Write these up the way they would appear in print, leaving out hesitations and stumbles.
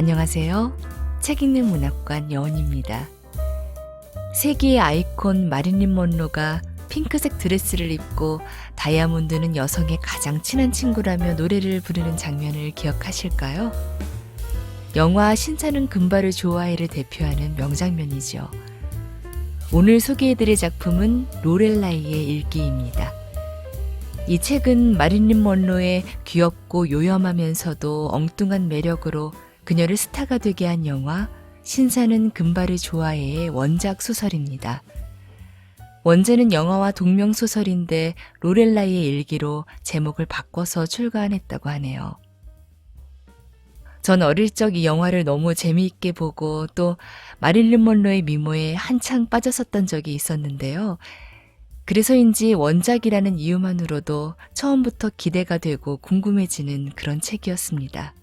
안녕하세요. 책 읽는 문학관 여원입니다. 세계의 아이콘 마릴린 먼로가 핑크색 드레스를 입고 다이아몬드는 여성의 가장 친한 친구라며 노래를 부르는 장면을 기억하실까요? 영화 신사는 금발을 좋아해를 대표하는 명장면이죠. 오늘 소개해드릴 작품은 로렐라이의 일기입니다. 이 책은 마릴린 먼로의 귀엽고 요염하면서도 엉뚱한 매력으로 그녀를 스타가 되게 한 영화 신사는 금발을 좋아해의 원작 소설입니다. 원제는 영화와 동명 소설인데 로렐라이의 일기로 제목을 바꿔서 출간했다고 하네요. 전 어릴 적 이 영화를 너무 재미있게 보고 또 마릴린 먼로의 미모에 한창 빠졌었던 적이 있었는데요. 그래서인지 원작이라는 이유만으로도 처음부터 기대가 되고 궁금해지는 그런 책이었습니다.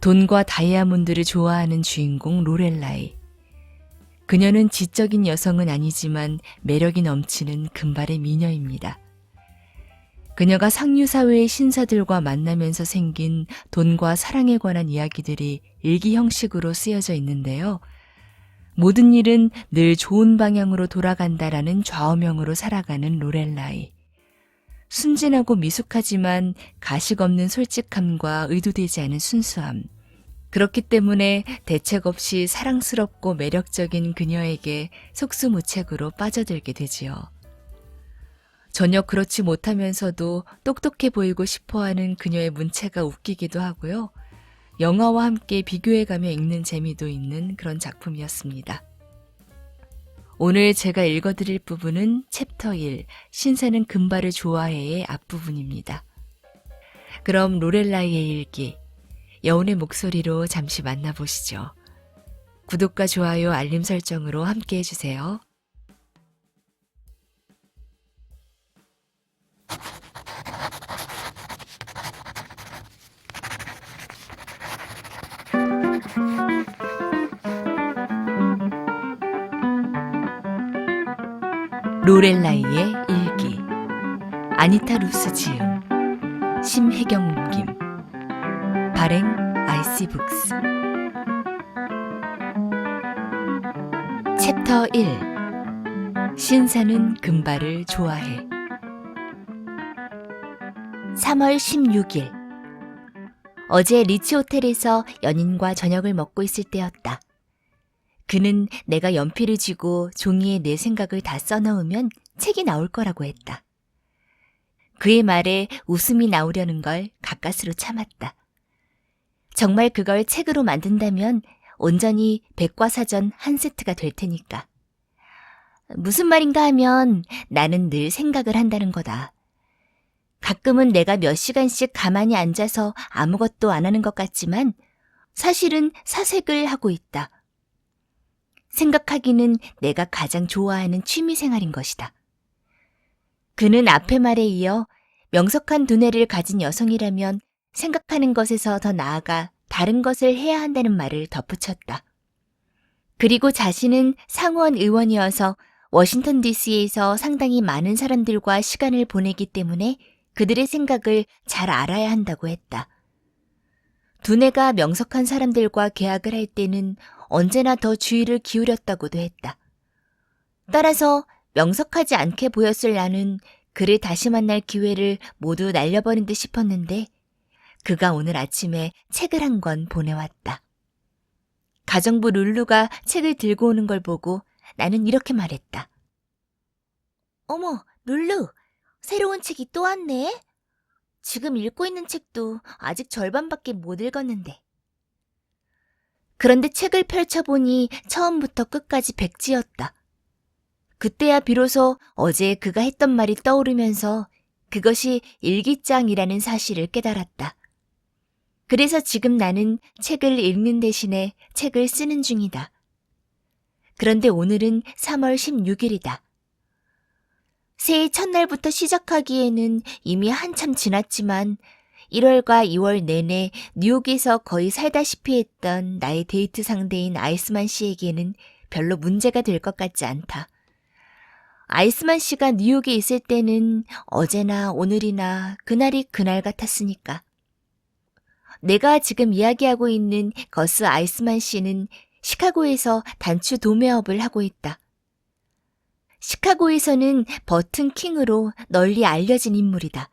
돈과 다이아몬드를 좋아하는 주인공 로렐라이. 그녀는 지적인 여성은 아니지만 매력이 넘치는 금발의 미녀입니다. 그녀가 상류사회의 신사들과 만나면서 생긴 돈과 사랑에 관한 이야기들이 일기 형식으로 쓰여져 있는데요. 모든 일은 늘 좋은 방향으로 돌아간다라는 좌우명으로 살아가는 로렐라이. 순진하고 미숙하지만 가식 없는 솔직함과 의도되지 않은 순수함. 그렇기 때문에 대책 없이 사랑스럽고 매력적인 그녀에게 속수무책으로 빠져들게 되지요. 전혀 그렇지 못하면서도 똑똑해 보이고 싶어하는 그녀의 문체가 웃기기도 하고요. 영화와 함께 비교해가며 읽는 재미도 있는 그런 작품이었습니다. 오늘 제가 읽어드릴 부분은 챕터 1, 신사는 금발을 좋아해의 앞부분입니다. 그럼 로렐라이의 일기, 여운의 목소리로 잠시 만나보시죠. 구독과 좋아요, 알림 설정으로 함께 해주세요. 로렐라이의 일기, 아니타 루스 지음, 심혜경 옮김, 발행 IC북스. 챕터 1, 신사는 금발을 좋아해. 3월 16일. 어제 리치 호텔에서 연인과 저녁을 먹고 있을 때였다. 그는 내가 연필을 쥐고 종이에 내 생각을 다 써넣으면 책이 나올 거라고 했다. 그의 말에 웃음이 나오려는 걸 가까스로 참았다. 정말 그걸 책으로 만든다면 온전히 백과사전 한 세트가 될 테니까. 무슨 말인가 하면 나는 늘 생각을 한다는 거다. 가끔은 내가 몇 시간씩 가만히 앉아서 아무것도 안 하는 것 같지만 사실은 사색을 하고 있다. 생각하기는 내가 가장 좋아하는 취미생활인 것이다. 그는 앞의 말에 이어 명석한 두뇌를 가진 여성이라면 생각하는 것에서 더 나아가 다른 것을 해야 한다는 말을 덧붙였다. 그리고 자신은 상원 의원이어서 워싱턴 DC에서 상당히 많은 사람들과 시간을 보내기 때문에 그들의 생각을 잘 알아야 한다고 했다. 두뇌가 명석한 사람들과 계약을 할 때는 언제나 더 주의를 기울였다고도 했다. 따라서 명석하지 않게 보였을 나는 그를 다시 만날 기회를 모두 날려버린 듯 싶었는데 그가 오늘 아침에 책을 한 권 보내왔다. 가정부 룰루가 책을 들고 오는 걸 보고 나는 이렇게 말했다. 어머, 룰루, 새로운 책이 또 왔네? 지금 읽고 있는 책도 아직 절반밖에 못 읽었는데. 그런데 책을 펼쳐보니 처음부터 끝까지 백지였다. 그때야 비로소 어제 그가 했던 말이 떠오르면서 그것이 일기장이라는 사실을 깨달았다. 그래서 지금 나는 책을 읽는 대신에 책을 쓰는 중이다. 그런데 오늘은 3월 16일이다. 새해 첫날부터 시작하기에는 이미 한참 지났지만 1월과 2월 내내 뉴욕에서 거의 살다시피 했던 나의 데이트 상대인 아이스만 씨에게는 별로 문제가 될 것 같지 않다. 아이스만 씨가 뉴욕에 있을 때는 어제나 오늘이나 그날이 그날 같았으니까. 내가 지금 이야기하고 있는 거스 아이스만 씨는 시카고에서 단추 도매업을 하고 있다. 시카고에서는 버튼 킹으로 널리 알려진 인물이다.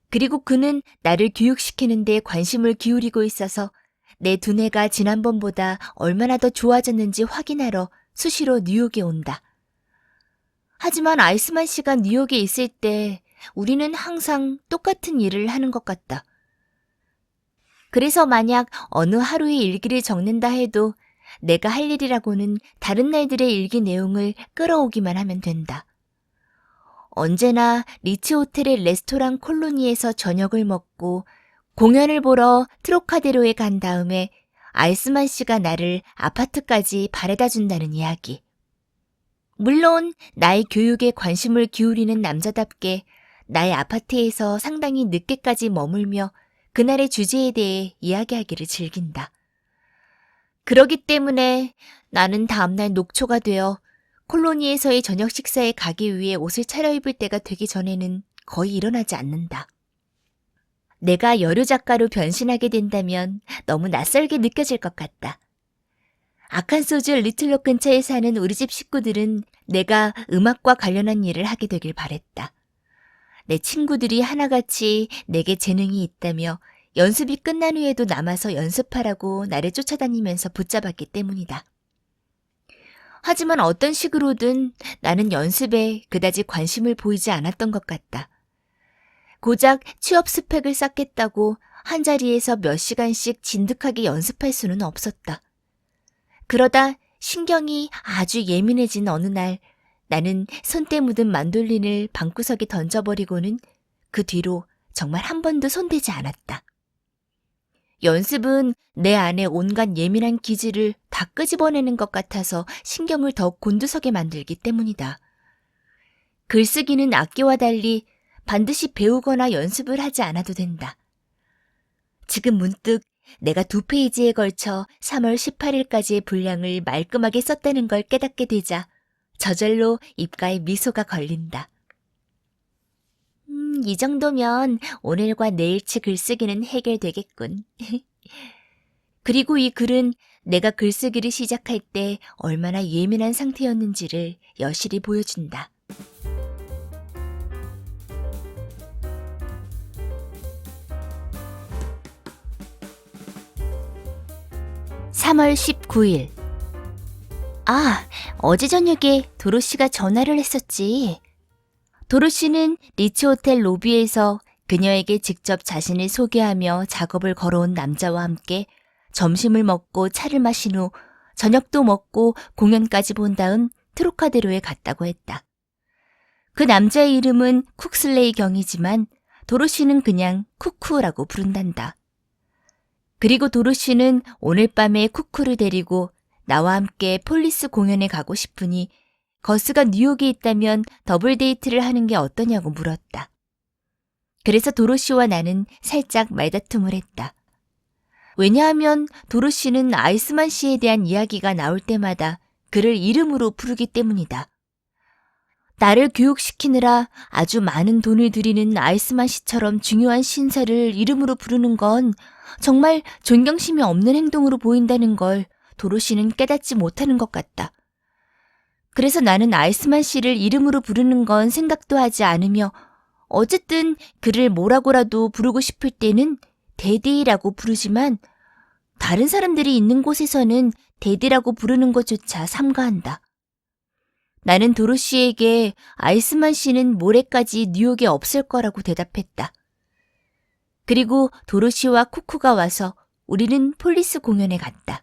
그리고 그는 나를 교육시키는 데 관심을 기울이고 있어서 내 두뇌가 지난번보다 얼마나 더 좋아졌는지 확인하러 수시로 뉴욕에 온다. 하지만 아이스만 씨가 뉴욕에 있을 때 우리는 항상 똑같은 일을 하는 것 같다. 그래서 만약 어느 하루의 일기를 적는다 해도 내가 할 일이라고는 다른 날들의 일기 내용을 끌어오기만 하면 된다. 언제나 리츠 호텔의 레스토랑 콜로니에서 저녁을 먹고 공연을 보러 트로카데로에 간 다음에 아이스만 씨가 나를 아파트까지 바래다 준다는 이야기. 물론 나의 교육에 관심을 기울이는 남자답게 나의 아파트에서 상당히 늦게까지 머물며 그날의 주제에 대해 이야기하기를 즐긴다. 그러기 때문에 나는 다음날 녹초가 되어 콜로니에서의 저녁 식사에 가기 위해 옷을 차려입을 때가 되기 전에는 거의 일어나지 않는다. 내가 여류 작가로 변신하게 된다면 너무 낯설게 느껴질 것 같다. 아칸소주 리틀록 근처에 사는 우리 집 식구들은 내가 음악과 관련한 일을 하게 되길 바랬다. 내 친구들이 하나같이 내게 재능이 있다며 연습이 끝난 후에도 남아서 연습하라고 나를 쫓아다니면서 붙잡았기 때문이다. 하지만 어떤 식으로든 나는 연습에 그다지 관심을 보이지 않았던 것 같다. 고작 취업 스펙을 쌓겠다고 한자리에서 몇 시간씩 진득하게 연습할 수는 없었다. 그러다 신경이 아주 예민해진 어느 날 나는 손때 묻은 만돌린을 방구석에 던져버리고는 그 뒤로 정말 한 번도 손대지 않았다. 연습은 내 안에 온갖 예민한 기질을 다 끄집어내는 것 같아서 신경을 더욱 곤두서게 만들기 때문이다. 글쓰기는 악기와 달리 반드시 배우거나 연습을 하지 않아도 된다. 지금 문득 내가 2페이지에 걸쳐 3월 18일까지의 분량을 말끔하게 썼다는 걸 깨닫게 되자 저절로 입가에 미소가 걸린다. 이 정도면 오늘과 내일치 글쓰기는 해결되겠군. 그리고 이 글은 내가 글쓰기를 시작할 때 얼마나 예민한 상태였는지를 여실히 보여준다. (3월 19일) 어제 저녁에 도로시가 전화를 했었지. 도로시는 리츠 호텔 로비에서 그녀에게 직접 자신을 소개하며 작업을 걸어온 남자와 함께 점심을 먹고 차를 마신 후 저녁도 먹고 공연까지 본 다음 트로카데로에 갔다고 했다. 그 남자의 이름은 쿡슬레이 경이지만 도로시는 그냥 쿠쿠라고 부른단다. 그리고 도로시는 오늘 밤에 쿠쿠를 데리고 나와 함께 폴리스 공연에 가고 싶으니 거스가 뉴욕에 있다면 더블 데이트를 하는 게 어떠냐고 물었다. 그래서 도로시와 나는 살짝 말다툼을 했다. 왜냐하면 도로시는 아이스만 씨에 대한 이야기가 나올 때마다 그를 이름으로 부르기 때문이다. 나를 교육시키느라 아주 많은 돈을 들이는 아이스만 씨처럼 중요한 신사를 이름으로 부르는 건 정말 존경심이 없는 행동으로 보인다는 걸 도로시는 깨닫지 못하는 것 같다. 그래서 나는 아이스만 씨를 이름으로 부르는 건 생각도 하지 않으며 어쨌든 그를 뭐라고라도 부르고 싶을 때는 데디라고 부르지만 다른 사람들이 있는 곳에서는 데디라고 부르는 것조차 삼가한다. 나는 도로시에게 아이스만 씨는 모레까지 뉴욕에 없을 거라고 대답했다. 그리고 도로시와 쿠쿠가 와서 우리는 폴리스 공연에 갔다.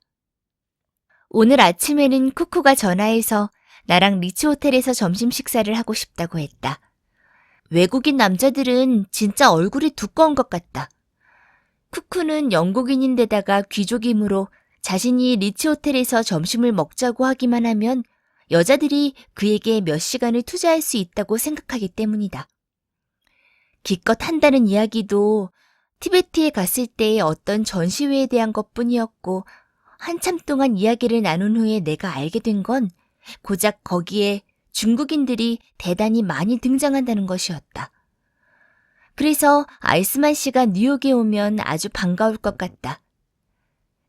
오늘 아침에는 쿠쿠가 전화해서 나랑 리츠 호텔에서 점심 식사를 하고 싶다고 했다. 외국인 남자들은 진짜 얼굴이 두꺼운 것 같다. 쿠쿠는 영국인인데다가 귀족이므로 자신이 리츠 호텔에서 점심을 먹자고 하기만 하면 여자들이 그에게 몇 시간을 투자할 수 있다고 생각하기 때문이다. 기껏 한다는 이야기도 티베트에 갔을 때의 어떤 전시회에 대한 것뿐이었고 한참 동안 이야기를 나눈 후에 내가 알게 된 건 고작 거기에 중국인들이 대단히 많이 등장한다는 것이었다. 그래서 아이스만 씨가 뉴욕에 오면 아주 반가울 것 같다.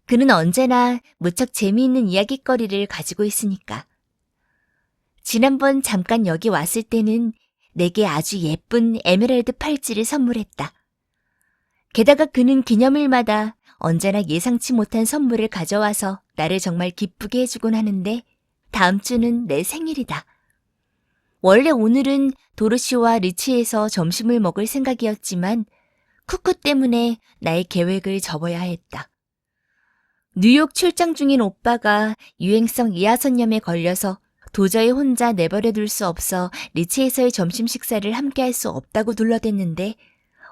그는 언제나 무척 재미있는 이야깃거리를 가지고 있으니까. 지난번 잠깐 여기 왔을 때는 내게 아주 예쁜 에메랄드 팔찌를 선물했다. 게다가 그는 기념일마다 언제나 예상치 못한 선물을 가져와서 나를 정말 기쁘게 해주곤 하는데 다음 주는 내 생일이다. 원래 오늘은 도로시와 리치에서 점심을 먹을 생각이었지만 쿠쿠 때문에 나의 계획을 접어야 했다. 뉴욕 출장 중인 오빠가 유행성 이하선염에 걸려서 도저히 혼자 내버려둘 수 없어 리치에서의 점심 식사를 함께할 수 없다고 둘러댔는데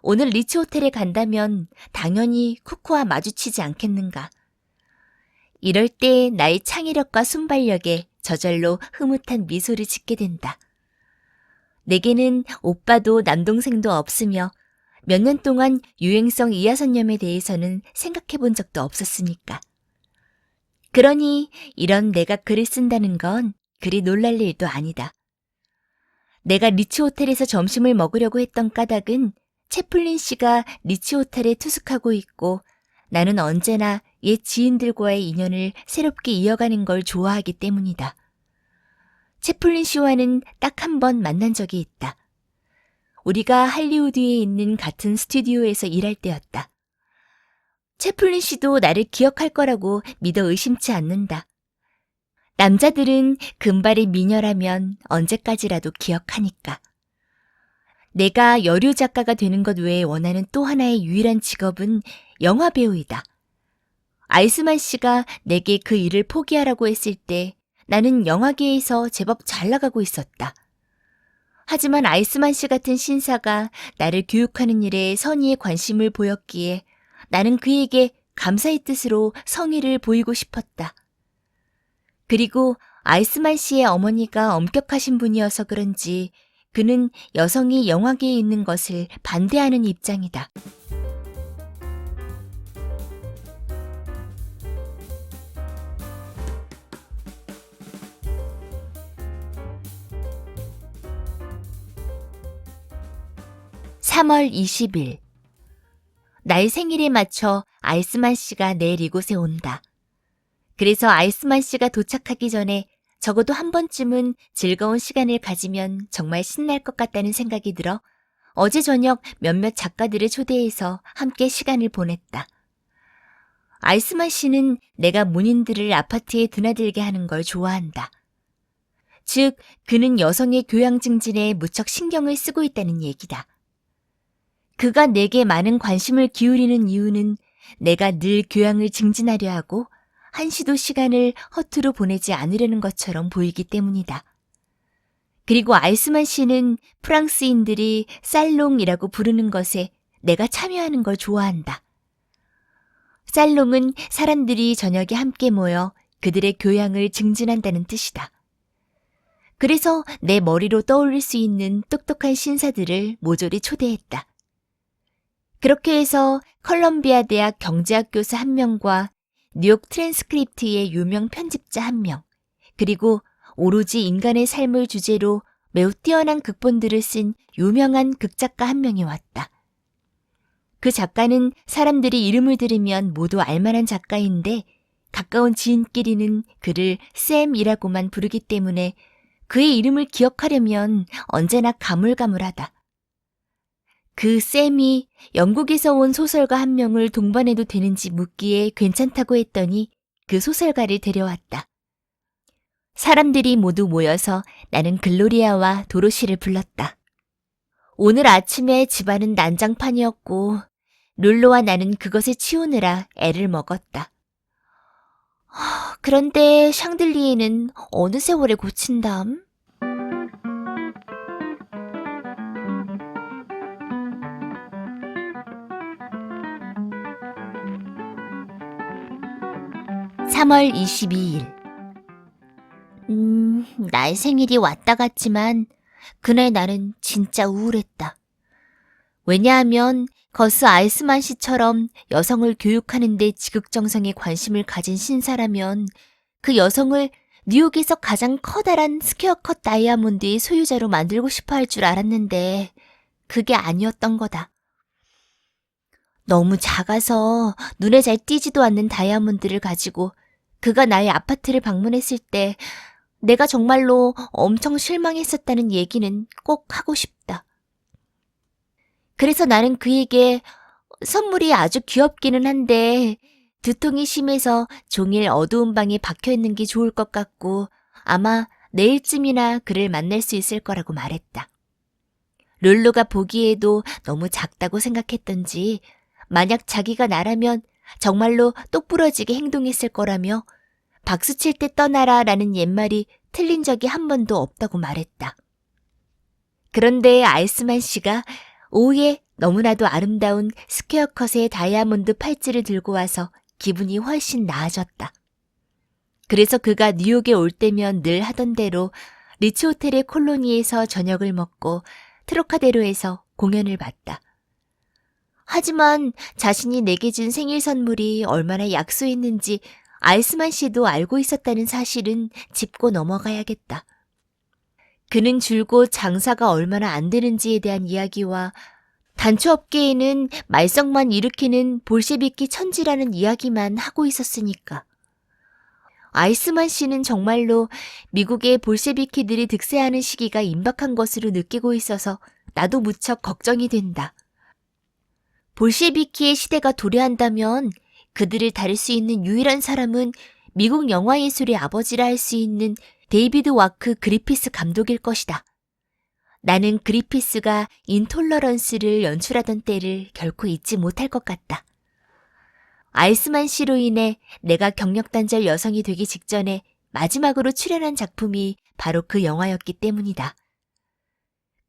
오늘 리치 호텔에 간다면 당연히 쿠쿠와 마주치지 않겠는가. 이럴 때 나의 창의력과 순발력에 저절로 흐뭇한 미소를 짓게 된다. 내게는 오빠도 남동생도 없으며 몇 년 동안 유행성 이하선염에 대해서는 생각해 본 적도 없었으니까. 그러니 이런 내가 글을 쓴다는 건 그리 놀랄 일도 아니다. 내가 리치 호텔에서 점심을 먹으려고 했던 까닭은 채플린 씨가 리치 호텔에 투숙하고 있고 나는 언제나 옛 지인들과의 인연을 새롭게 이어가는 걸 좋아하기 때문이다. 채플린 씨와는 딱 한 번 만난 적이 있다. 우리가 할리우드에 있는 같은 스튜디오에서 일할 때였다. 채플린 씨도 나를 기억할 거라고 믿어 의심치 않는다. 남자들은 금발의 미녀라면 언제까지라도 기억하니까. 내가 여류 작가가 되는 것 외에 원하는 또 하나의 유일한 직업은 영화 배우이다. 아이스만 씨가 내게 그 일을 포기하라고 했을 때 나는 영화계에서 제법 잘 나가고 있었다. 하지만 아이스만 씨 같은 신사가 나를 교육하는 일에 선의의 관심을 보였기에 나는 그에게 감사의 뜻으로 성의를 보이고 싶었다. 그리고 아이스만 씨의 어머니가 엄격하신 분이어서 그런지 그는 여성이 영화계에 있는 것을 반대하는 입장이다. (3월 20일) 나의 생일에 맞춰 아이스만 씨가 내일 이곳에 온다. 그래서 아이스만 씨가 도착하기 전에 적어도 한 번쯤은 즐거운 시간을 가지면 정말 신날 것 같다는 생각이 들어 어제 저녁 몇몇 작가들을 초대해서 함께 시간을 보냈다. 아이스만 씨는 내가 문인들을 아파트에 드나들게 하는 걸 좋아한다. 즉, 그는 여성의 교양 증진에 무척 신경을 쓰고 있다는 얘기다. 그가 내게 많은 관심을 기울이는 이유는 내가 늘 교양을 증진하려 하고 한시도 시간을 허투루 보내지 않으려는 것처럼 보이기 때문이다. 그리고 아이스만 씨는 프랑스인들이 살롱이라고 부르는 것에 내가 참여하는 걸 좋아한다. 살롱은 사람들이 저녁에 함께 모여 그들의 교양을 증진한다는 뜻이다. 그래서 내 머리로 떠올릴 수 있는 똑똑한 신사들을 모조리 초대했다. 그렇게 해서 컬럼비아 대학 경제학 교수 1명과 뉴욕 트랜스크립트의 유명 편집자 1명, 그리고 오로지 인간의 삶을 주제로 매우 뛰어난 극본들을 쓴 유명한 극작가 1명이 왔다. 그 작가는 사람들이 이름을 들으면 모두 알만한 작가인데 가까운 지인끼리는 그를 샘이라고만 부르기 때문에 그의 이름을 기억하려면 언제나 가물가물하다. 그 샘이 영국에서 온 소설가 1명을 동반해도 되는지 묻기에 괜찮다고 했더니 그 소설가를 데려왔다. 사람들이 모두 모여서 나는 글로리아와 도로시를 불렀다. 오늘 아침에 집안은 난장판이었고 룰로와 나는 그것을 치우느라 애를 먹었다. 그런데 샹들리에는 어느 세월에 고친담? (3월 22일) 나의 생일이 왔다 갔지만 그날 나는 진짜 우울했다. 왜냐하면 거스 아이스만 씨처럼 여성을 교육하는 데 지극정성의 관심을 가진 신사라면 그 여성을 뉴욕에서 가장 커다란 스퀘어 컷 다이아몬드의 소유자로 만들고 싶어 할 줄 알았는데 그게 아니었던 거다. 너무 작아서 눈에 잘 띄지도 않는 다이아몬드를 가지고 그가 나의 아파트를 방문했을 때 내가 정말로 엄청 실망했었다는 얘기는 꼭 하고 싶다. 그래서 나는 그에게 선물이 아주 귀엽기는 한데 두통이 심해서 종일 어두운 방에 박혀 있는 게 좋을 것 같고 아마 내일쯤이나 그를 만날 수 있을 거라고 말했다. 룰루가 보기에도 너무 작다고 생각했던지 만약 자기가 나라면 정말로 똑부러지게 행동했을 거라며 박수 칠 때 떠나라 라는 옛말이 틀린 적이 한 번도 없다고 말했다. 그런데 아이스만 씨가 오후에 너무나도 아름다운 스퀘어 컷의 다이아몬드 팔찌를 들고 와서 기분이 훨씬 나아졌다. 그래서 그가 뉴욕에 올 때면 늘 하던 대로 리츠 호텔의 콜로니에서 저녁을 먹고 트로카데로에서 공연을 봤다. 하지만 자신이 내게 준 생일 선물이 얼마나 약소했는지 아이스만 씨도 알고 있었다는 사실은 짚고 넘어가야겠다. 그는 줄곧 장사가 얼마나 안 되는지에 대한 이야기와 단초업계에는 말썽만 일으키는 볼셰비키 천지라는 이야기만 하고 있었으니까. 아이스만 씨는 정말로 미국의 볼셰비키들이 득세하는 시기가 임박한 것으로 느끼고 있어서 나도 무척 걱정이 된다. 볼셰비키의 시대가 도래한다면 그들을 다룰 수 있는 유일한 사람은 미국 영화예술의 아버지라 할 수 있는 데이비드 와크 그리피스 감독일 것이다. 나는 그리피스가 인톨러런스를 연출하던 때를 결코 잊지 못할 것 같다. 아이스만 씨로 인해 내가 경력단절 여성이 되기 직전에 마지막으로 출연한 작품이 바로 그 영화였기 때문이다.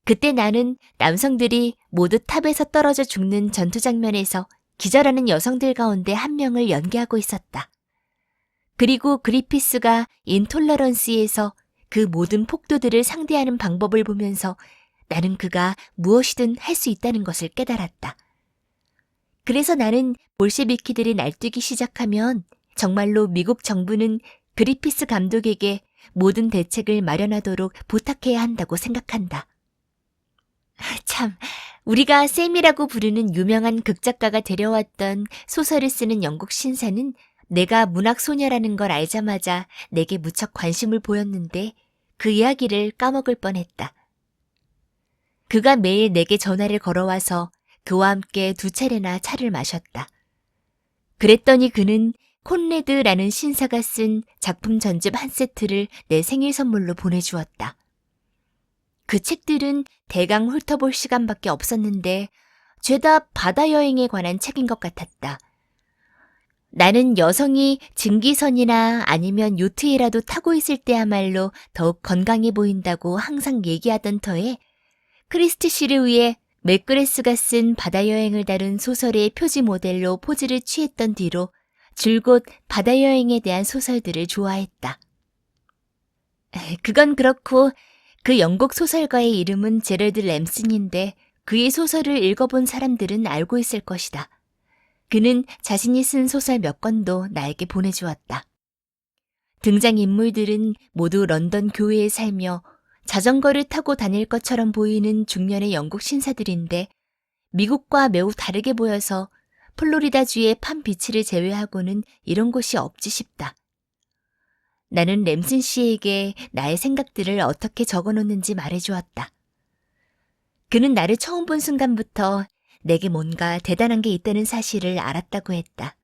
그때 나는 남성들이 모두 탑에서 떨어져 죽는 전투 장면에서 기절하는 여성들 가운데 한 명을 연기하고 있었다. 그리고 그리피스가 인톨러런스에서 그 모든 폭도들을 상대하는 방법을 보면서 나는 그가 무엇이든 할 수 있다는 것을 깨달았다. 그래서 나는 볼셰비키들이 날뛰기 시작하면 정말로 미국 정부는 그리피스 감독에게 모든 대책을 마련하도록 부탁해야 한다고 생각한다. 참, 우리가 샘이라고 부르는 유명한 극작가가 데려왔던 소설을 쓰는 영국 신사는 내가 문학소녀라는 걸 알자마자 내게 무척 관심을 보였는데 그 이야기를 까먹을 뻔했다. 그가 매일 내게 전화를 걸어와서 그와 함께 2차례나 차를 마셨다. 그랬더니 그는 콘레드라는 신사가 쓴 작품 전집 한 세트를 내 생일 선물로 보내주었다. 그 책들은 대강 훑어볼 시간밖에 없었는데 죄다 바다 여행에 관한 책인 것 같았다. 나는 여성이 증기선이나 아니면 요트에라도 타고 있을 때야말로 더욱 건강해 보인다고 항상 얘기하던 터에 크리스티 씨를 위해 맥그레스가 쓴 바다 여행을 다룬 소설의 표지 모델로 포즈를 취했던 뒤로 줄곧 바다 여행에 대한 소설들을 좋아했다. 그건 그렇고 그 영국 소설가의 이름은 제럴드 램슨인데 그의 소설을 읽어본 사람들은 알고 있을 것이다. 그는 자신이 쓴 소설 몇 권도 나에게 보내주었다. 등장인물들은 모두 런던 교회에 살며 자전거를 타고 다닐 것처럼 보이는 중년의 영국 신사들인데 미국과 매우 다르게 보여서 플로리다주의 팜비치를 제외하고는 이런 곳이 없지 싶다. 나는 램슨 씨에게 나의 생각들을 어떻게 적어놓는지 말해주었다. 그는 나를 처음 본 순간부터 내게 뭔가 대단한 게 있다는 사실을 알았다고 했다.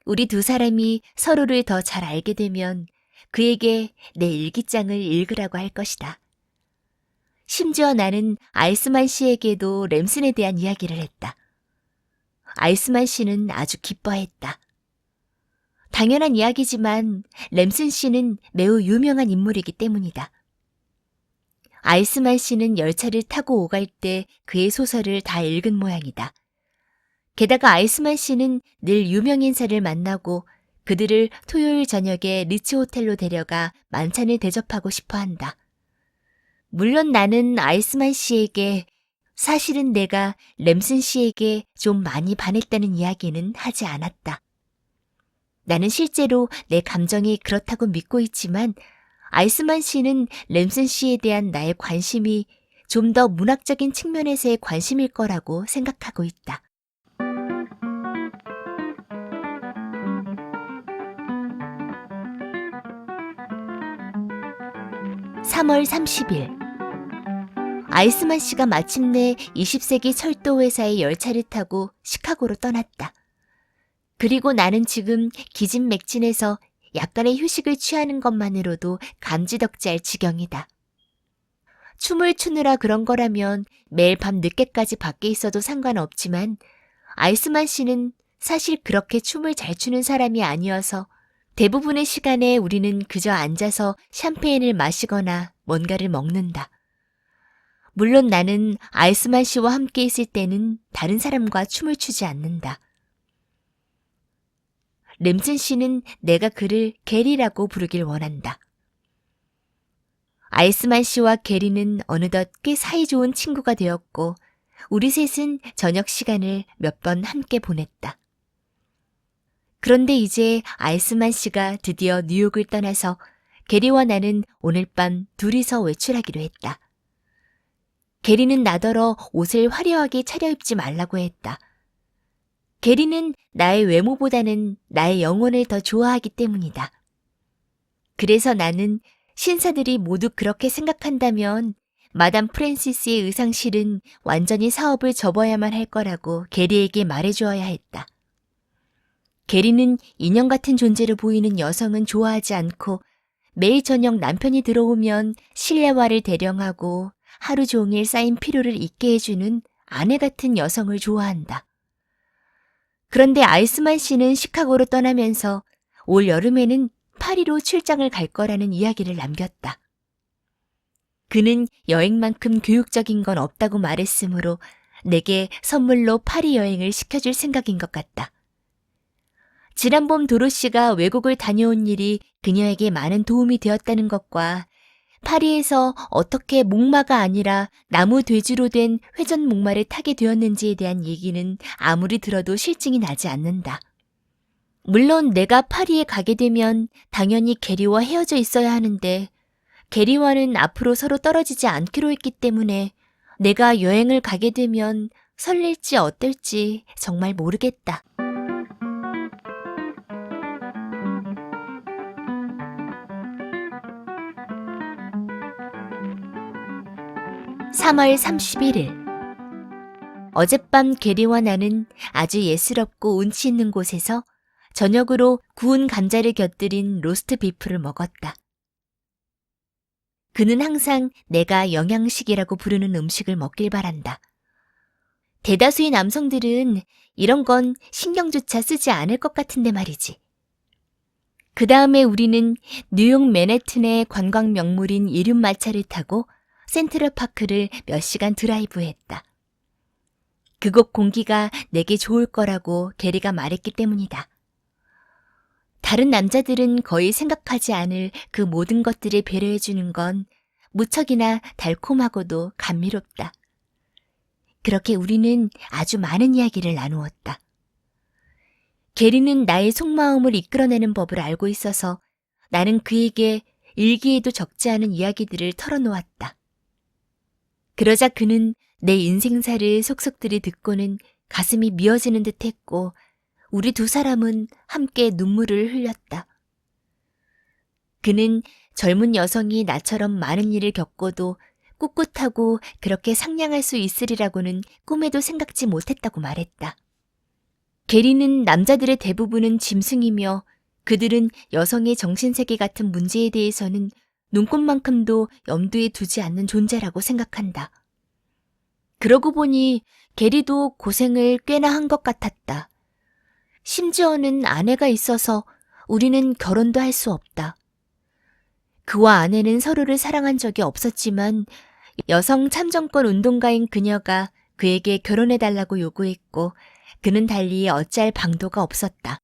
우리 2사람이 서로를 더 잘 알게 되면 그에게 내 일기장을 읽으라고 할 것이다. 심지어 나는 아이스만 씨에게도 램슨에 대한 이야기를 했다. 아이스만 씨는 아주 기뻐했다. 당연한 이야기지만 램슨 씨는 매우 유명한 인물이기 때문이다. 아이스만 씨는 열차를 타고 오갈 때 그의 소설을 다 읽은 모양이다. 게다가 아이스만 씨는 늘 유명인사를 만나고 그들을 토요일 저녁에 리츠 호텔로 데려가 만찬을 대접하고 싶어 한다. 물론 나는 아이스만 씨에게 사실은 내가 램슨 씨에게 좀 많이 반했다는 이야기는 하지 않았다. 나는 실제로 내 감정이 그렇다고 믿고 있지만 아이스만 씨는 램슨 씨에 대한 나의 관심이 좀 더 문학적인 측면에서의 관심일 거라고 생각하고 있다. 3월 30일. 아이스만 씨가 마침내 20세기 철도 회사의 열차를 타고 시카고로 떠났다. 그리고 나는 지금 기진맥진해서 약간의 휴식을 취하는 것만으로도 감지덕지할 지경이다. 춤을 추느라 그런 거라면 매일 밤 늦게까지 밖에 있어도 상관없지만 아이스만 씨는 사실 그렇게 춤을 잘 추는 사람이 아니어서 대부분의 시간에 우리는 그저 앉아서 샴페인을 마시거나 뭔가를 먹는다. 물론 나는 아이스만 씨와 함께 있을 때는 다른 사람과 춤을 추지 않는다. 램슨 씨는 내가 그를 게리라고 부르길 원한다. 아이스만 씨와 게리는 어느덧 꽤 사이좋은 친구가 되었고 우리 셋은 저녁 시간을 몇 번 함께 보냈다. 그런데 이제 아이스만 씨가 드디어 뉴욕을 떠나서 게리와 나는 오늘 밤 둘이서 외출하기로 했다. 게리는 나더러 옷을 화려하게 차려입지 말라고 했다. 게리는 나의 외모보다는 나의 영혼을 더 좋아하기 때문이다. 그래서 나는 신사들이 모두 그렇게 생각한다면 마담 프랜시스의 의상실은 완전히 사업을 접어야만 할 거라고 게리에게 말해주어야 했다. 게리는 인형 같은 존재로 보이는 여성은 좋아하지 않고 매일 저녁 남편이 들어오면 실내화를 대령하고 하루 종일 쌓인 피로를 잊게 해주는 아내 같은 여성을 좋아한다. 그런데 아이스만 씨는 시카고로 떠나면서 올 여름에는 파리로 출장을 갈 거라는 이야기를 남겼다. 그는 여행만큼 교육적인 건 없다고 말했으므로 내게 선물로 파리 여행을 시켜줄 생각인 것 같다. 지난 봄 도로시가 외국을 다녀온 일이 그녀에게 많은 도움이 되었다는 것과 파리에서 어떻게 목마가 아니라 나무 돼지로 된 회전 목마를 타게 되었는지에 대한 얘기는 아무리 들어도 실증이 나지 않는다. 물론 내가 파리에 가게 되면 당연히 게리와 헤어져 있어야 하는데 게리와는 앞으로 서로 떨어지지 않기로 했기 때문에 내가 여행을 가게 되면 설렐지 어떨지 정말 모르겠다. 3월 31일. 어젯밤 게리와 나는 아주 예스럽고 운치 있는 곳에서 저녁으로 구운 감자를 곁들인 로스트 비프를 먹었다. 그는 항상 내가 영양식이라고 부르는 음식을 먹길 바란다. 대다수의 남성들은 이런 건 신경조차 쓰지 않을 것 같은데 말이지. 그 다음에 우리는 뉴욕 맨해튼의 관광 명물인 이륜마차를 타고 센트럴파크를 몇 시간 드라이브했다. 그곳 공기가 내게 좋을 거라고 게리가 말했기 때문이다. 다른 남자들은 거의 생각하지 않을 그 모든 것들을 배려해주는 건 무척이나 달콤하고도 감미롭다. 그렇게 우리는 아주 많은 이야기를 나누었다. 게리는 나의 속마음을 이끌어내는 법을 알고 있어서 나는 그에게 일기에도 적지 않은 이야기들을 털어놓았다. 그러자 그는 내 인생사를 속속들이 듣고는 가슴이 미어지는 듯 했고 우리 두 사람은 함께 눈물을 흘렸다. 그는 젊은 여성이 나처럼 많은 일을 겪고도 꿋꿋하고 그렇게 상냥할 수 있으리라고는 꿈에도 생각지 못했다고 말했다. 게리는 남자들의 대부분은 짐승이며 그들은 여성의 정신세계 같은 문제에 대해서는 눈꽃만큼도 염두에 두지 않는 존재라고 생각한다. 그러고 보니 게리도 고생을 꽤나 한 것 같았다. 심지어는 아내가 있어서 우리는 결혼도 할 수 없다. 그와 아내는 서로를 사랑한 적이 없었지만 여성 참정권 운동가인 그녀가 그에게 결혼해달라고 요구했고 그는 달리 어찌할 방도가 없었다.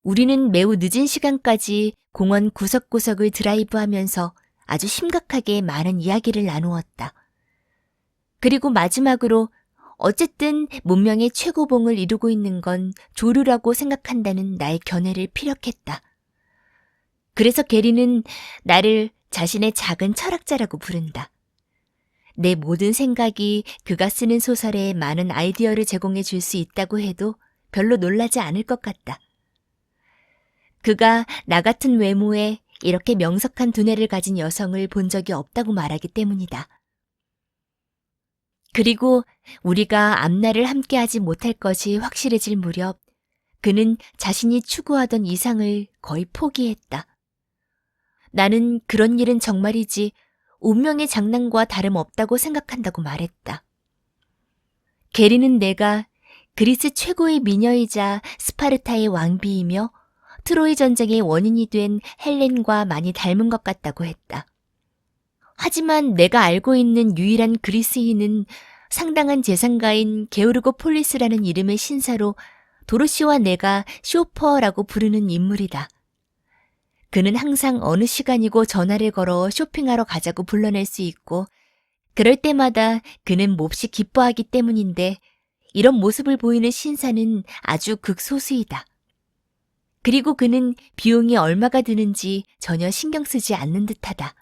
우리는 매우 늦은 시간까지 공원 구석구석을 드라이브하면서 아주 심각하게 많은 이야기를 나누었다. 그리고 마지막으로 어쨌든 문명의 최고봉을 이루고 있는 건 조류라고 생각한다는 나의 견해를 피력했다. 그래서 게리는 나를 자신의 작은 철학자라고 부른다. 내 모든 생각이 그가 쓰는 소설에 많은 아이디어를 제공해 줄 수 있다고 해도 별로 놀라지 않을 것 같다. 그가 나 같은 외모에 이렇게 명석한 두뇌를 가진 여성을 본 적이 없다고 말하기 때문이다. 그리고 우리가 앞날을 함께하지 못할 것이 확실해질 무렵 그는 자신이 추구하던 이상을 거의 포기했다. 나는 그런 일은 정말이지 운명의 장난과 다름없다고 생각한다고 말했다. 게리는 내가 그리스 최고의 미녀이자 스파르타의 왕비이며 트로이 전쟁의 원인이 된 헬렌과 많이 닮은 것 같다고 했다. 하지만 내가 알고 있는 유일한 그리스인은 상당한 재산가인 게오르고폴리스라는 이름의 신사로 도로시와 내가 쇼퍼라고 부르는 인물이다. 그는 항상 어느 시간이고 전화를 걸어 쇼핑하러 가자고 불러낼 수 있고 그럴 때마다 그는 몹시 기뻐하기 때문인데 이런 모습을 보이는 신사는 아주 극소수이다. 그리고 그는 비용이 얼마가 드는지 전혀 신경 쓰지 않는 듯하다.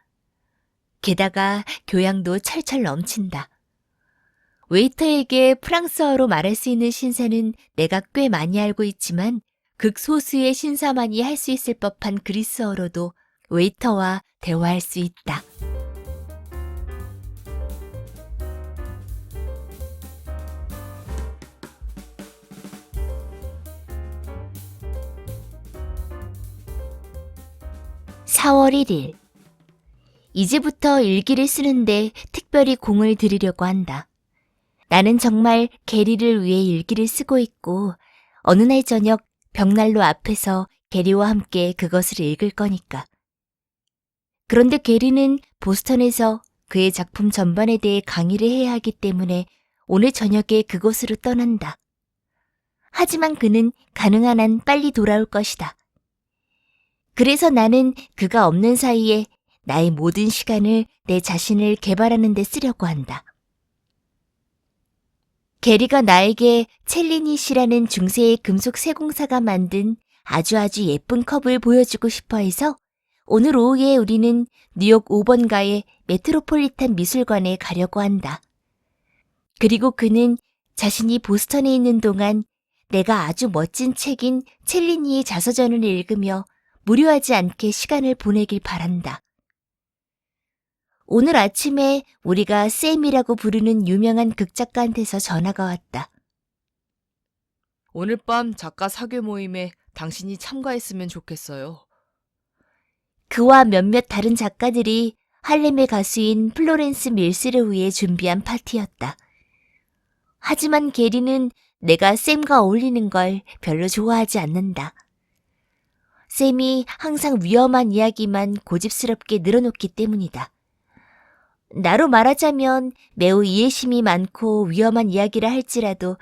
게다가 교양도 철철 넘친다. 웨이터에게 프랑스어로 말할 수 있는 신사는 내가 꽤 많이 알고 있지만 극소수의 신사만이 할 수 있을 법한 그리스어로도 웨이터와 대화할 수 있다. (4월 1일) 이제부터 일기를 쓰는데 특별히 공을 들이려고 한다. 나는 정말 게리를 위해 일기를 쓰고 있고 어느 날 저녁 벽난로 앞에서 게리와 함께 그것을 읽을 거니까. 그런데 게리는 보스턴에서 그의 작품 전반에 대해 강의를 해야 하기 때문에 오늘 저녁에 그곳으로 떠난다. 하지만 그는 가능한 한 빨리 돌아올 것이다. 그래서 나는 그가 없는 사이에 나의 모든 시간을 내 자신을 개발하는 데 쓰려고 한다. 게리가 나에게 첼리닛이라는 중세의 금속 세공사가 만든 아주 예쁜 컵을 보여주고 싶어 해서 오늘 오후에 우리는 뉴욕 5번가의 메트로폴리탄 미술관에 가려고 한다. 그리고 그는 자신이 보스턴에 있는 동안 내가 아주 멋진 책인 첼리니의 자서전을 읽으며 무료하지 않게 시간을 보내길 바란다. 오늘 아침에 우리가 쌤이라고 부르는 유명한 극작가한테서 전화가 왔다. 오늘 밤 작가 사교 모임에 당신이 참가했으면 좋겠어요. 그와 몇몇 다른 작가들이 할렘의 가수인 플로렌스 밀스를 위해 준비한 파티였다. 하지만 게리는 내가 쌤과 어울리는 걸 별로 좋아하지 않는다. 쌤이 항상 위험한 이야기만 고집스럽게 늘어놓기 때문이다. 나로 말하자면 매우 이해심이 많고 위험한 이야기를 할지라도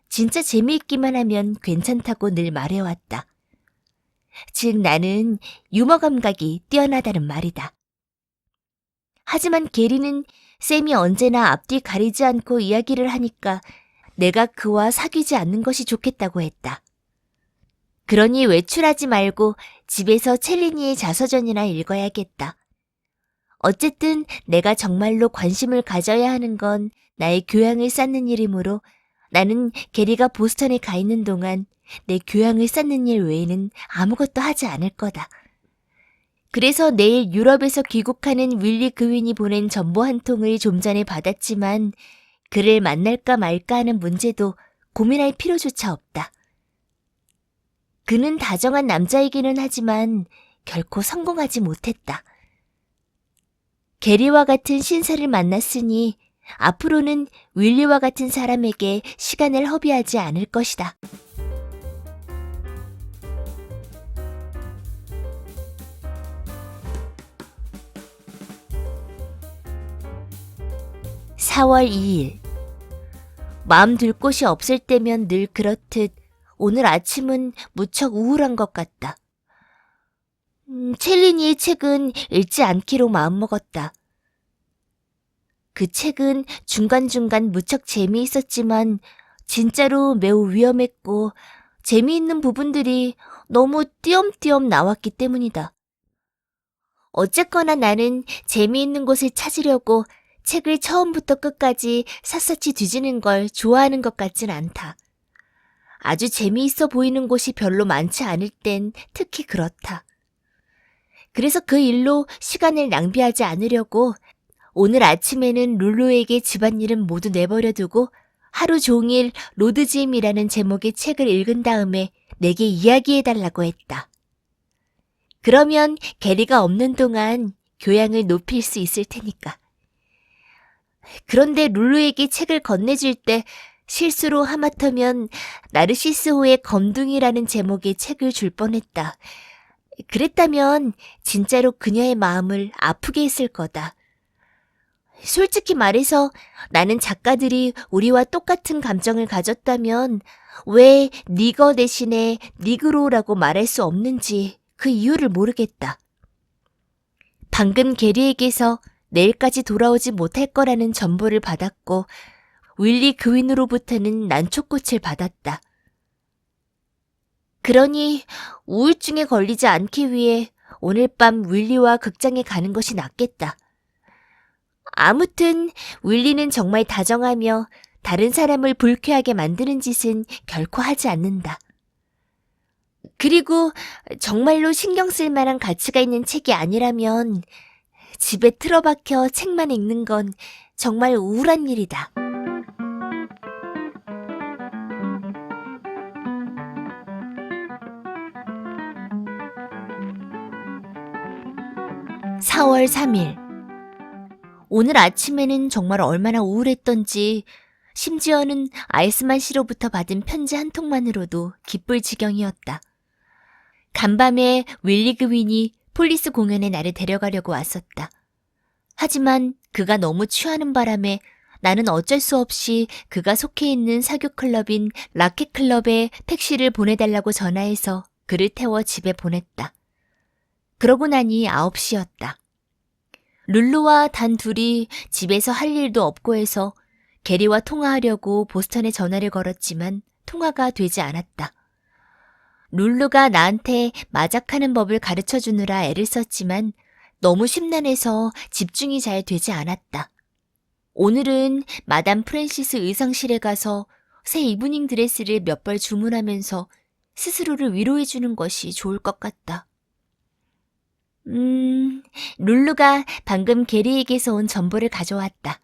진짜 재미있기만 하면 괜찮다고 늘 말해왔다. 즉 나는 유머 감각이 뛰어나다는 말이다. 하지만 게리는 쌤이 언제나 앞뒤 가리지 않고 이야기를 하니까 내가 그와 사귀지 않는 것이 좋겠다고 했다. 그러니 외출하지 말고 집에서 첼리니의 자서전이나 읽어야겠다. 어쨌든 내가 정말로 관심을 가져야 하는 건 나의 교양을 쌓는 일이므로 나는 게리가 보스턴에 가 있는 동안 내 교양을 쌓는 일 외에는 아무것도 하지 않을 거다. 그래서 내일 유럽에서 귀국하는 윌리 그윈이 보낸 전보 한 통을 좀 전에 받았지만 그를 만날까 말까 하는 문제도 고민할 필요조차 없다. 그는 다정한 남자이기는 하지만 결코 성공하지 못했다. 게리와 같은 신사를 만났으니 앞으로는 윌리와 같은 사람에게 시간을 허비하지 않을 것이다. (4월 2일) 마음 둘 곳이 없을 때면 늘 그렇듯 오늘 아침은 무척 우울한 것 같다. 첼리니의 책은 읽지 않기로 마음먹었다. 그 책은 중간중간 무척 재미있었지만 진짜로 매우 위험했고 재미있는 부분들이 너무 띄엄띄엄 나왔기 때문이다. 어쨌거나 나는 재미있는 곳을 찾으려고 책을 처음부터 끝까지 샅샅이 뒤지는 걸 좋아하는 것 같진 않다. 아주 재미있어 보이는 곳이 별로 많지 않을 땐 특히 그렇다. 그래서 그 일로 시간을 낭비하지 않으려고 오늘 아침에는 룰루에게 집안일은 모두 내버려두고 하루 종일 로드짐이라는 제목의 책을 읽은 다음에 내게 이야기해달라고 했다. 그러면 게리가 없는 동안 교양을 높일 수 있을 테니까. 그런데 룰루에게 책을 건네줄 때 실수로 하마터면 나르시스호의 검둥이라는 제목의 책을 줄 뻔했다. 그랬다면 진짜로 그녀의 마음을 아프게 했을 거다. 솔직히 말해서 나는 작가들이 우리와 똑같은 감정을 가졌다면 왜 니거 대신에 니그로라고 말할 수 없는지 그 이유를 모르겠다. 방금 게리에게서 내일까지 돌아오지 못할 거라는 전보를 받았고 윌리 그윈으로부터는 난초꽃을 받았다. 그러니 우울증에 걸리지 않기 위해 오늘 밤 윌리와 극장에 가는 것이 낫겠다. 아무튼 윌리는 정말 다정하며 다른 사람을 불쾌하게 만드는 짓은 결코 하지 않는다. 그리고 정말로 신경 쓸 만한 가치가 있는 책이 아니라면 집에 틀어박혀 책만 읽는 건 정말 우울한 일이다. (4월 3일) 오늘 아침에는 정말 얼마나 우울했던지 심지어는 아이스만 씨로부터 받은 편지 한 통만으로도 기쁠 지경이었다. 간밤에 윌리 그윈이 폴리스 공연에 나를 데려가려고 왔었다. 하지만 그가 너무 취하는 바람에 나는 어쩔 수 없이 그가 속해 있는 사교클럽인 라켓클럽에 택시를 보내달라고 전화해서 그를 태워 집에 보냈다. 그러고 나니 9시였다. 룰루와 단 둘이 집에서 할 일도 없고 해서 게리와 통화하려고 보스턴에 전화를 걸었지만 통화가 되지 않았다. 룰루가 나한테 마작하는 법을 가르쳐 주느라 애를 썼지만 너무 심란해서 집중이 잘 되지 않았다. 오늘은 마담 프랜시스 의상실에 가서 새 이브닝 드레스를 몇 벌 주문하면서 스스로를 위로해 주는 것이 좋을 것 같다. 룰루가 방금 게리에게서 온 전보를 가져왔다.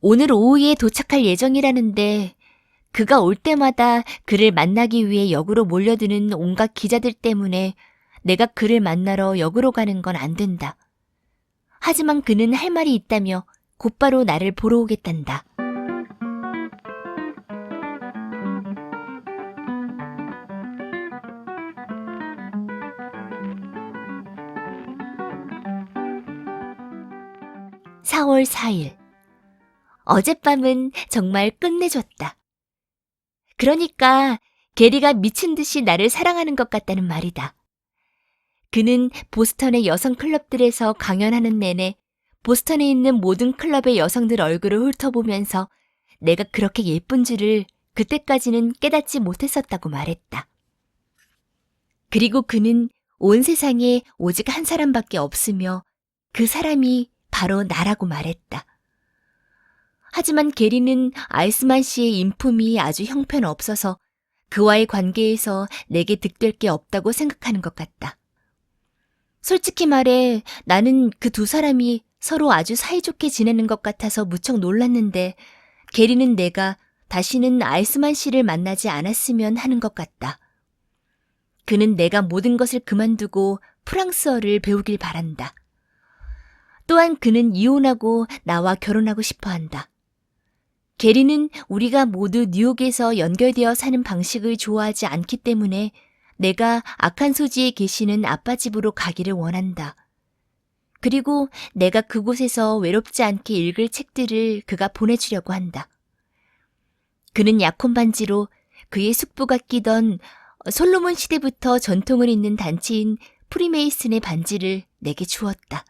오늘 오후에 도착할 예정이라는데 그가 올 때마다 그를 만나기 위해 역으로 몰려드는 온갖 기자들 때문에 내가 그를 만나러 역으로 가는 건 안 된다. 하지만 그는 할 말이 있다며 곧바로 나를 보러 오겠단다. (4월 4일) 어젯밤은 정말 끝내줬다. 그러니까 게리가 미친 듯이 나를 사랑하는 것 같다는 말이다. 그는 보스턴의 여성 클럽들에서 강연하는 내내 보스턴에 있는 모든 클럽의 여성들 얼굴을 훑어보면서 내가 그렇게 예쁜 줄을 그때까지는 깨닫지 못했었다고 말했다. 그리고 그는 온 세상에 오직 한 사람밖에 없으며 그 사람이 바로 나라고 말했다. 하지만 게리는 아이스만 씨의 인품이 아주 형편없어서 그와의 관계에서 내게 득될 게 없다고 생각하는 것 같다. 솔직히 말해 나는 그 두 사람이 서로 아주 사이좋게 지내는 것 같아서 무척 놀랐는데 게리는 내가 다시는 아이스만 씨를 만나지 않았으면 하는 것 같다. 그는 내가 모든 것을 그만두고 프랑스어를 배우길 바란다. 또한 그는 이혼하고 나와 결혼하고 싶어 한다. 게리는 우리가 모두 뉴욕에서 연결되어 사는 방식을 좋아하지 않기 때문에 내가 아칸소지에 계시는 아빠 집으로 가기를 원한다. 그리고 내가 그곳에서 외롭지 않게 읽을 책들을 그가 보내주려고 한다. 그는 약혼 반지로 그의 숙부가 끼던 솔로몬 시대부터 전통을 잇는 단체인 프리메이슨의 반지를 내게 주었다.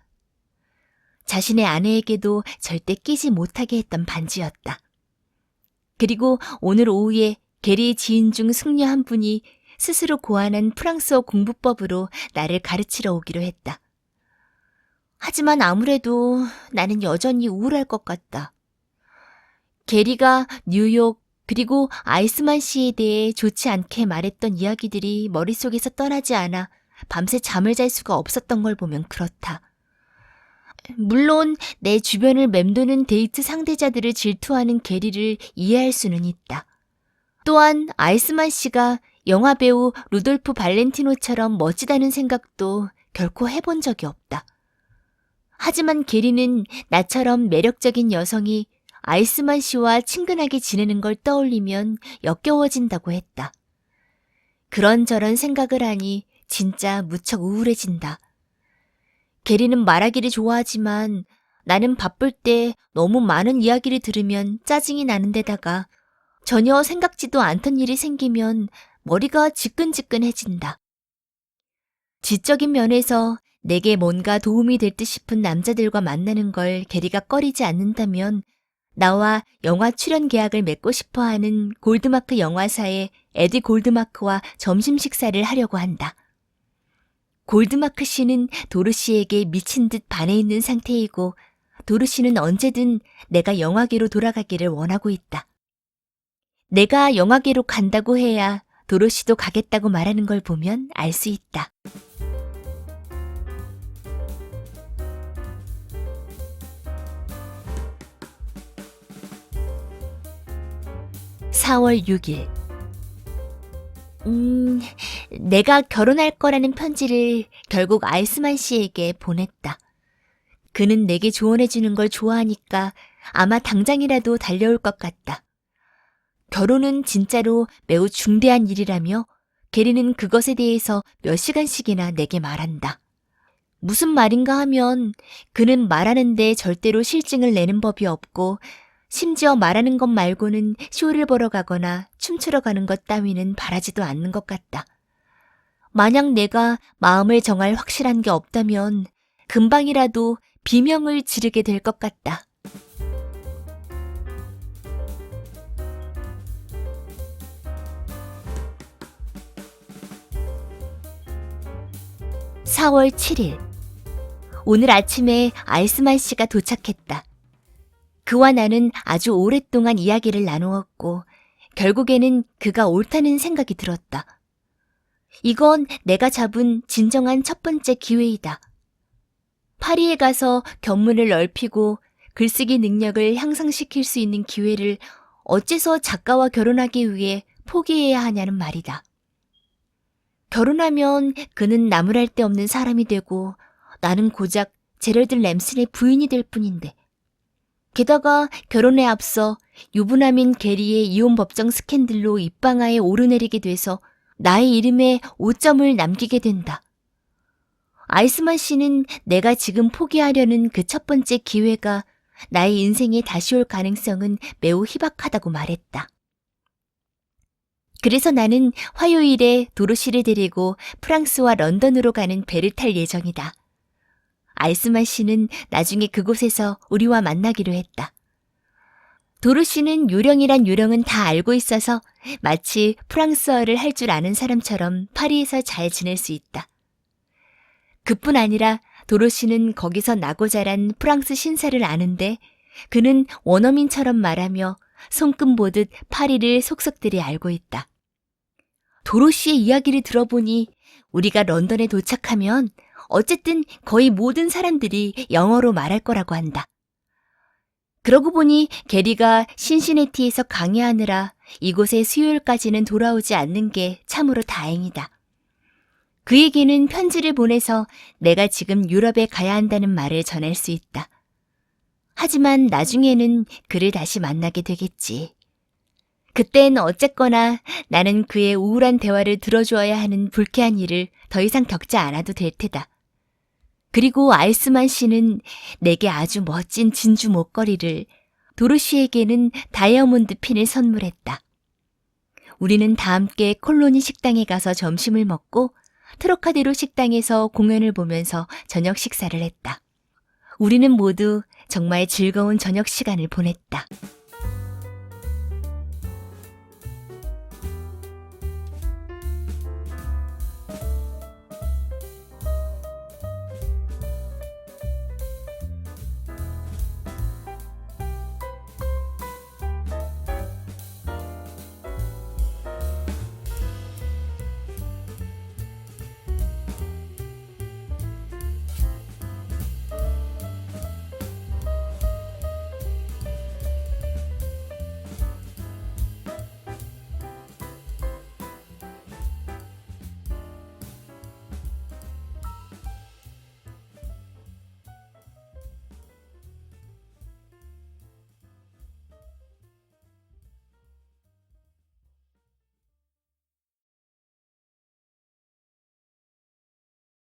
자신의 아내에게도 절대 끼지 못하게 했던 반지였다. 그리고 오늘 오후에 게리의 지인 중 숙녀 한 분이 스스로 고안한 프랑스어 공부법으로 나를 가르치러 오기로 했다. 하지만 아무래도 나는 여전히 우울할 것 같다. 게리가 뉴욕 그리고 아이스만 씨에 대해 좋지 않게 말했던 이야기들이 머릿속에서 떠나지 않아 밤새 잠을 잘 수가 없었던 걸 보면 그렇다. 물론 내 주변을 맴도는 데이트 상대자들을 질투하는 게리를 이해할 수는 있다. 또한 아이스만 씨가 영화배우 루돌프 발렌티노처럼 멋지다는 생각도 결코 해본 적이 없다. 하지만 게리는 나처럼 매력적인 여성이 아이스만 씨와 친근하게 지내는 걸 떠올리면 역겨워진다고 했다. 그런저런 생각을 하니 진짜 무척 우울해진다. 게리는 말하기를 좋아하지만 나는 바쁠 때 너무 많은 이야기를 들으면 짜증이 나는 데다가 전혀 생각지도 않던 일이 생기면 머리가 지끈지끈해진다. 지적인 면에서 내게 뭔가 도움이 될 듯 싶은 남자들과 만나는 걸 게리가 꺼리지 않는다면 나와 영화 출연 계약을 맺고 싶어하는 골드마크 영화사의 에디 골드마크와 점심 식사를 하려고 한다. 골드마크 씨는 도르시에게 미친 듯 반해 있는 상태이고 도르시는 언제든 내가 영화계로 돌아가기를 원하고 있다. 내가 영화계로 간다고 해야 도로시도 가겠다고 말하는 걸 보면 알 수 있다. (4월 6일) 내가 결혼할 거라는 편지를 결국 아이스만 씨에게 보냈다. 그는 내게 조언해주는 걸 좋아하니까 아마 당장이라도 달려올 것 같다. 결혼은 진짜로 매우 중대한 일이라며 게리는 그것에 대해서 몇 시간씩이나 내게 말한다. 무슨 말인가 하면 그는 말하는데 절대로 실증을 내는 법이 없고 심지어 말하는 것 말고는 쇼를 보러 가거나 춤추러 가는 것 따위는 바라지도 않는 것 같다. 만약 내가 마음을 정할 확실한 게 없다면 금방이라도 비명을 지르게 될 것 같다. (4월 7일) 오늘 아침에 아이스만 씨가 도착했다. 그와 나는 아주 오랫동안 이야기를 나누었고 결국에는 그가 옳다는 생각이 들었다. 이건 내가 잡은 진정한 첫 번째 기회이다. 파리에 가서 견문을 넓히고 글쓰기 능력을 향상시킬 수 있는 기회를 어째서 작가와 결혼하기 위해 포기해야 하냐는 말이다. 결혼하면 그는 나무랄 데 없는 사람이 되고 나는 고작 제럴드 램슨의 부인이 될 뿐인데 게다가 결혼에 앞서 유부남인 게리의 이혼 법정 스캔들로 입방아에 오르내리게 돼서 나의 이름에 오점을 남기게 된다. 아이스만 씨는 내가 지금 포기하려는 그 첫 번째 기회가 나의 인생에 다시 올 가능성은 매우 희박하다고 말했다. 그래서 나는 화요일에 도로시를 데리고 프랑스와 런던으로 가는 배를 탈 예정이다. 아이스만 씨는 나중에 그곳에서 우리와 만나기로 했다. 도로시는 요령이란 요령은 다 알고 있어서 마치 프랑스어를 할 줄 아는 사람처럼 파리에서 잘 지낼 수 있다. 그뿐 아니라 도로시는 거기서 나고 자란 프랑스 신사를 아는데 그는 원어민처럼 말하며 손금 보듯 파리를 속속들이 알고 있다. 도로시의 이야기를 들어보니 우리가 런던에 도착하면 어쨌든 거의 모든 사람들이 영어로 말할 거라고 한다. 그러고 보니 게리가 신시내티에서 강의하느라 이곳에 수요일까지는 돌아오지 않는 게 참으로 다행이다. 그에게는 편지를 보내서 내가 지금 유럽에 가야 한다는 말을 전할 수 있다. 하지만 나중에는 그를 다시 만나게 되겠지. 그땐 어쨌거나 나는 그의 우울한 대화를 들어주어야 하는 불쾌한 일을 더 이상 겪지 않아도 될 테다. 그리고 아이스만 씨는 내게 아주 멋진 진주 목걸이를, 도로시에게는 다이아몬드 핀을 선물했다. 우리는 다 함께 콜로니 식당에 가서 점심을 먹고 트로카데로 식당에서 공연을 보면서 저녁 식사를 했다. 우리는 모두 정말 즐거운 저녁 시간을 보냈다.